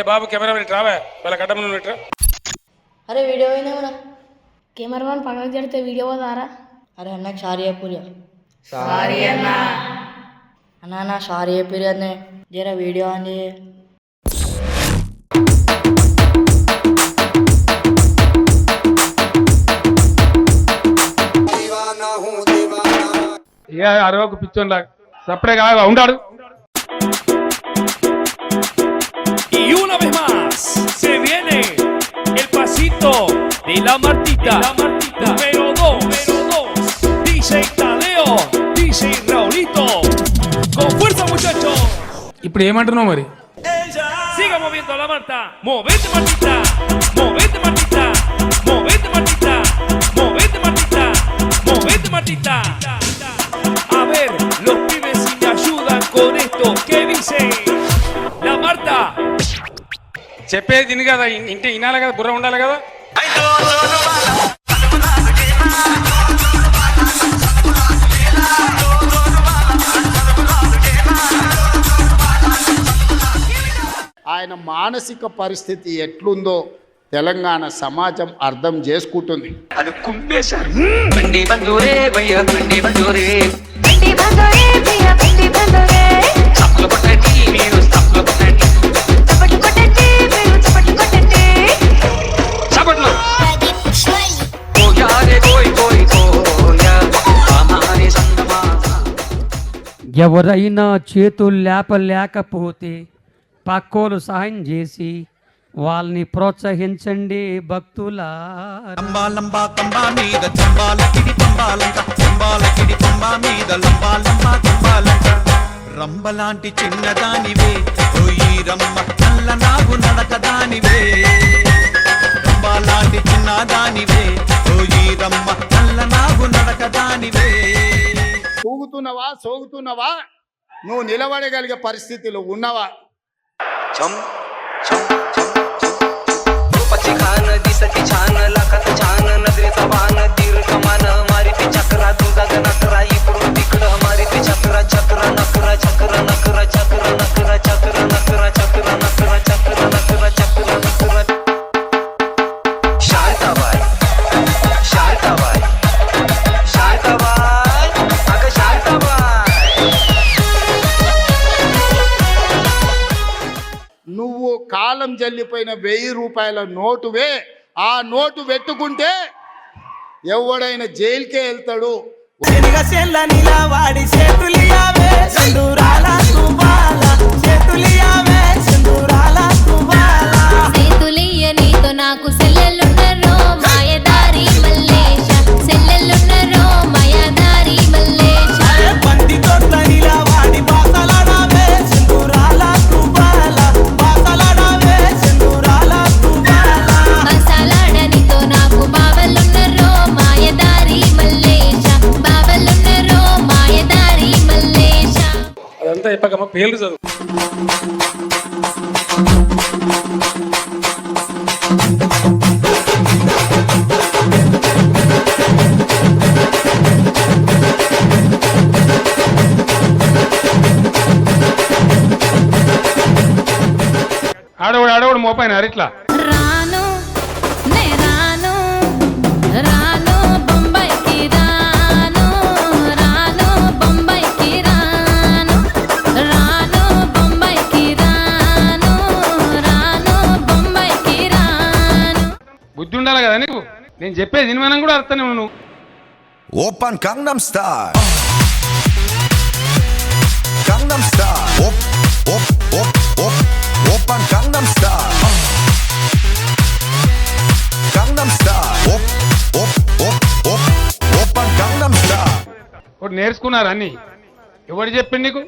బాబు camera రావా వాళ్ళ గడ్డ ముందు పెట్టరా. అరే వీడియో అయినా కెమెరామెన్ పక్కకు జరిగితే వీడియో పోదారా? అరే అన్నకు సారీ చెప్పు. సారీ అన్న సారీ చెప్పిరి అన్నే జర వీడియో అని. ఇక అరవకు పిచ్చోన్లా సప్పుడే కాగా ఉంటాడు. Y una vez más se viene el pasito de la Martita, número 2, DJ Tadeo, DJ Raulito, con fuerza muchachos. ఇప్పుడు ఏమంటున్నావు మరి? Siga moviendo la Marta, movete Martita, movete Martita, movete Martita, movete Martita, movete Martita. A ver, los pibes si me ayudan con esto, ¿qué dice la Marta? చెప్పేది తిని కదా, ఇంటి వినాలి కదా, బుర్ర ఉండాలి కదా. ఆయన మానసిక పరిస్థితి ఎట్లుందో తెలంగాణ సమాజం అర్థం చేసుకుంటుంది. అది కుంపేశారు. బండి బందూరే భయ్యా బండి బందూరే చప్పలు కొట్టండి మీరు చప్పలు కొట్టండి చప్పట్లు పోయారే పోయి పోయి పోయా హమారే సంగమా. ఎవరైనా చేతులు లేపలేకపోతే పక్కోలు సహాయం చేసి వాళ్ళని ప్రోత్సహించండి భక్తులా. లంబా కంబా మీద చంబాలకిడి పంబాలంక చంబాలకిడి పంబా మీద లంబా కంబాలంక రంబలాంటి చిన్నదానివే ఓయి రమ్మ నల్ల నాగు నడకదానివే రంబలాంటి చిన్నదానివే ఓయి రమ్మ నల్ల నాగు నడకదానివే. సోగుతున్నవా నువ్వు నిలబడగలిగే పరిస్థితిలో ఉన్నవా? చం చం पची खान दिसती छान लाखात छान नजरेचा वाहन दीर कमान मारिती चक्रा तुझा नकरा इकडून तिकडं मारिती चक्रा चक्रा नकरा चक्रा नकरा चक्रा नकरा चक्रा नकरा चक्रा नकरा चक्रा नकरा चक्रा नकरा शांताबाई शांताबाई शांताबाई अगं शांताबाई. నువ్వు కాలం జల్లిపోయిన 1000 రూపాయల నోటువే. ఆ నోటు పెట్టుకుంటే ఎవడైనా జైలుకే వెళ్తాడు. నాకు సెల్లెలున్నరో మాయదారి మల్లేశ సెల్లెలున్నరో మాయదారి మల్లేశ బండి తోటనిలా వాడి బాసలాడవే సింధూరాల తుబాల బాసలాడవే సింధూరాల తుబాల బాసలాడనితో నాకు బావలున్నరో మాయదారి మల్లేశ బావలున్నరో మాయదారి మల్లేశ. అదంతా చెప్పకమ్మ పేర్లు చదువు. ఆడవాడు మోపైన ఇట్లా రాను నే రాను రాను బొంబాయికి రాను రాను బొంబాయికి రాను రాను బొంబాయికి రాను రాను బొంబాయికి రాను. బుద్ధి ఉండాలి కదా నీకు. నేను చెప్పేది వినమనం కూడా అర్థం నువ్వు. Open Gangnam Style Gangnam Style Open Gangnam Style Gangnam Style Open Gangnam Style. ఒకటి నేర్చుకున్నారు అన్ని. ఎవరు చెప్పింది నీకు?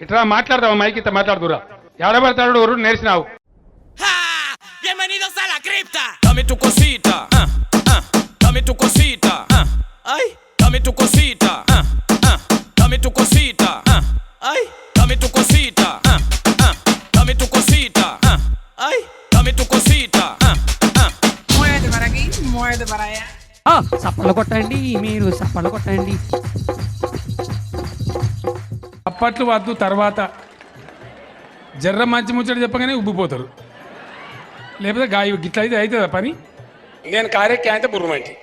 ఇట్లా మాట్లాడతావా? మైకి ఇట్లా మాట్లాడుతురా. ఎవడబడతాడు ఎవరు నేర్చినావు? Bienvenidos a la cripta. Dame tu cosita, dame tu cosita, ay, dame tu cosita, dame tu cosita, ay, dame tu cosita, dame tu cosita, ay, dame tu cosita. Muévete para aquí, muévete para allá. చప్పలు కొట్టండి మీరు చప్పలు కొట్టండి. అప్పట్లు వద్దు, తర్వాత జర్ర మంచి ముచ్చట చెప్పగానే ఉబ్బిపోతారు. లేకపోతే గాయ గిట్ల అయితే అవుతుందా పని? నేను కారే క్యాంత బుర్రమంటి